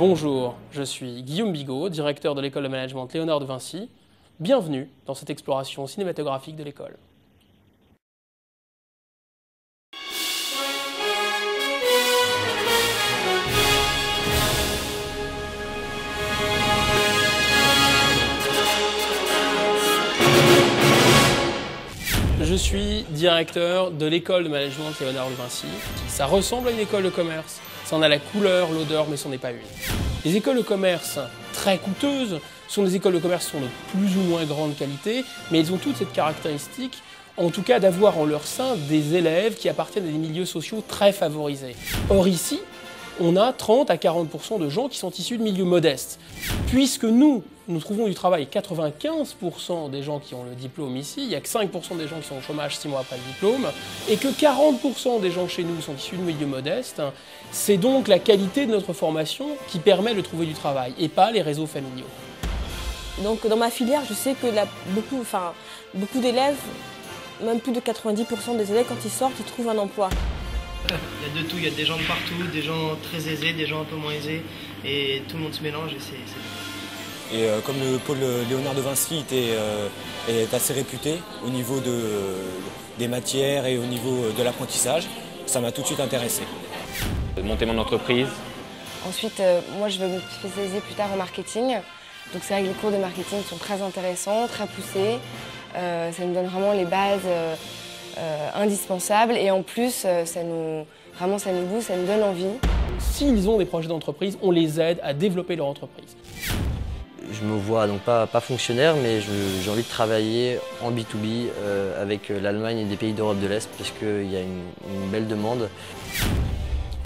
Bonjour, je suis Guillaume Bigot, directeur de l'école de management Léonard de Vinci. Bienvenue dans cette exploration cinématographique de l'école. Je suis directeur de l'école de management Léonard de Vinci. Ça ressemble à une école de commerce, ça en a la couleur, l'odeur, mais ce n'est pas une. Les écoles de commerce très coûteuses sont des écoles de commerce qui sont de plus ou moins grande qualité, mais elles ont toutes cette caractéristique, en tout cas d'avoir en leur sein des élèves qui appartiennent à des milieux sociaux très favorisés. Or ici, on a 30 à 40% de gens qui sont issus de milieux modestes. Puisque nous trouvons du travail, 95% des gens qui ont le diplôme ici, il n'y a que 5% des gens qui sont au chômage 6 mois après le diplôme, et que 40% des gens chez nous sont issus de milieux modestes, c'est donc la qualité de notre formation qui permet de trouver du travail, et pas les réseaux familiaux. Donc dans ma filière, je sais que beaucoup d'élèves, même plus de 90% des élèves, quand ils sortent, ils trouvent un emploi. Il y a de tout, il y a des gens de partout, des gens très aisés, des gens un peu moins aisés, et tout le monde se mélange et c'est... Et comme le pôle Léonard de Vinci est assez réputé au niveau des matières et au niveau de l'apprentissage, ça m'a tout de suite intéressé. Monter mon entreprise. Ensuite, moi je vais me spécialiser plus tard en marketing. Donc c'est vrai que les cours de marketing sont très intéressants, très poussés. Ça nous donne vraiment les bases indispensables et en plus ça nous booste, ça nous donne envie. S'ils ont des projets d'entreprise, on les aide à développer leur entreprise. Je me vois donc pas fonctionnaire, mais j'ai envie de travailler en B2B avec l'Allemagne et des pays d'Europe de l'Est parce qu'il y a une belle demande.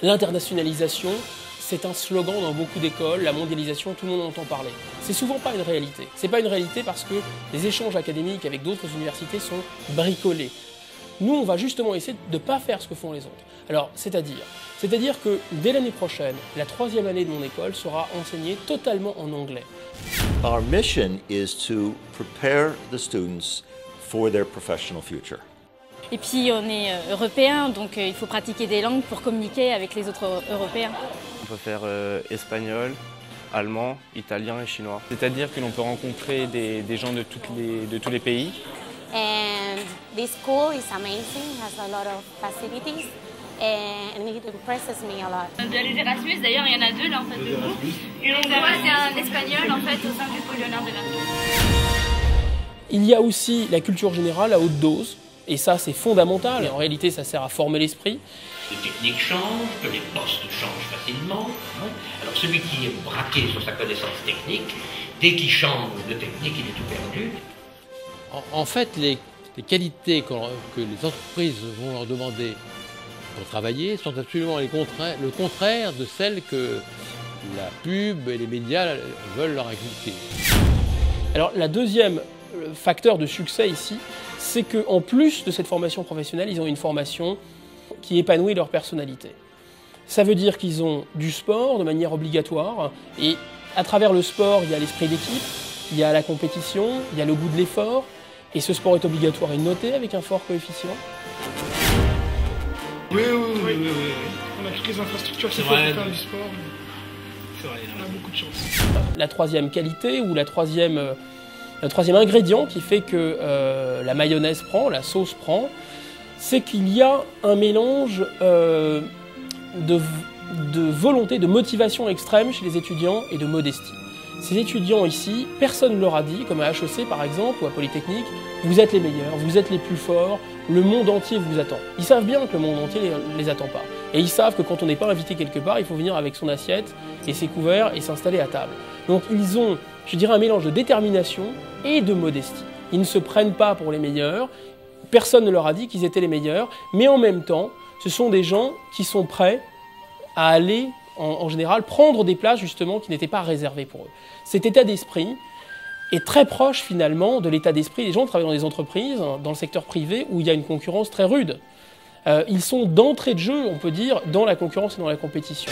L'internationalisation, c'est un slogan dans beaucoup d'écoles, la mondialisation, tout le monde en entend parler. C'est souvent pas une réalité. C'est pas une réalité parce que les échanges académiques avec d'autres universités sont bricolés. Nous, on va justement essayer de ne pas faire ce que font les autres. Alors, c'est-à-dire que dès l'année prochaine, la 3e année de mon école sera enseignée totalement en anglais. Our mission is to prepare the students for their professional future. Et puis on est européens, donc il faut pratiquer des langues pour communiquer avec les autres Européens. On peut faire espagnol, allemand, italien et chinois. C'est-à-dire que l'on peut rencontrer des gens de tous les pays. And this school is amazing, has a lot of facilities, and it impresses me a lot. Les Erasmus, d'ailleurs, il y en a 2 là en fait de vous. Et donc moi, c'est un espagnol en fait au sein du pôle Léonard de Vinci. Il y a aussi la culture générale à haute dose, et ça c'est fondamental. Et en réalité, ça sert à former l'esprit. Les techniques changent, que les postes changent facilement. Alors celui qui est braqué sur sa connaissance technique, dès qu'il change de technique, il est tout perdu. En fait, les qualités que les entreprises vont leur demander pour travailler sont absolument le contraire de celles que la pub et les médias veulent leur inculquer. Alors, la deuxième facteur de succès ici, c'est qu'en plus de cette formation professionnelle, ils ont une formation qui épanouit leur personnalité. Ça veut dire qu'ils ont du sport de manière obligatoire, et à travers le sport, il y a l'esprit d'équipe, il y a la compétition, il y a le goût de l'effort. Et ce sport est obligatoire et noté avec un fort coefficient. Oui. On a toutes les infrastructures qu'il faut pour faire du sport. C'est vrai, on a beaucoup de chance. La troisième qualité ou le troisième ingrédient qui fait que la mayonnaise prend, la sauce prend, c'est qu'il y a un mélange de volonté, de motivation extrême chez les étudiants et de modestie. Ces étudiants ici, personne ne leur a dit, comme à HEC par exemple, ou à Polytechnique, vous êtes les meilleurs, vous êtes les plus forts, le monde entier vous attend. Ils savent bien que le monde entier ne les attend pas. Et ils savent que quand on n'est pas invité quelque part, il faut venir avec son assiette et ses couverts et s'installer à table. Donc ils ont, je dirais, un mélange de détermination et de modestie. Ils ne se prennent pas pour les meilleurs, personne ne leur a dit qu'ils étaient les meilleurs, mais en même temps, ce sont des gens qui sont prêts à aller en général, prendre des places justement qui n'étaient pas réservées pour eux. Cet état d'esprit est très proche finalement de l'état d'esprit des gens qui travaillent dans des entreprises, dans le secteur privé, où il y a une concurrence très rude. Ils sont d'entrée de jeu, on peut dire, dans la concurrence et dans la compétition.